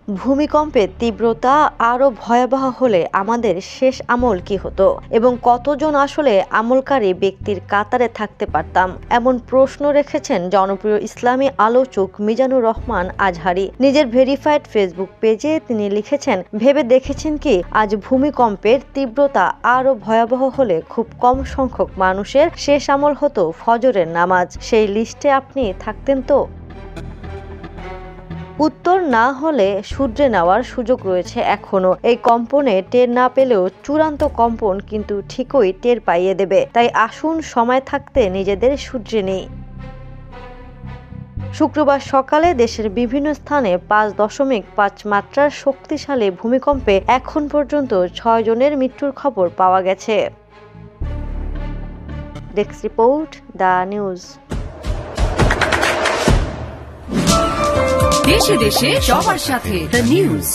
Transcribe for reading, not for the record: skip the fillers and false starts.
ভূমিকম্পের তীব্রতা আরও ভয়াবহ হলে আমাদের শেষ আমল কি হতো এবং কতজন আসলে আমলকারী ব্যক্তির কাতারে থাকতে পারতাম, এমন প্রশ্ন রেখেছেন জনপ্রিয় ইসলামী আলোচক মিজানুর রহমান আজহারী। নিজের ভেরিফাইড ফেসবুক পেজে তিনি লিখেছেন, ভেবে দেখেছেন কি আজ ভূমিকম্পের তীব্রতা আরও ভয়াবহ হলে খুব কম সংখ্যক মানুষের শেষ আমল হতো ফজরের নামাজ। সেই লিস্টে আপনি থাকতেন তো? উত্তর না হলে শুধরে নেওয়ার সুযোগ রয়েছে এখনো। এই কম্পনে টের না পেলেও চূড়ান্ত কম্পন কিন্তু ঠিকই টের পাইয়ে দেবে। তাই আসুন সময় থাকতে নিজেদের শুধরে নিই। শুক্রবার সকালে দেশের বিভিন্ন স্থানে 5.5 মাত্রার শক্তিশালী ভূমিকম্পে এখন পর্যন্ত 6 জনের মৃত্যুর খবর পাওয়া গেছে। Desk report, the news. দেশে দেশে সবার সাথে দ্য নিউজ।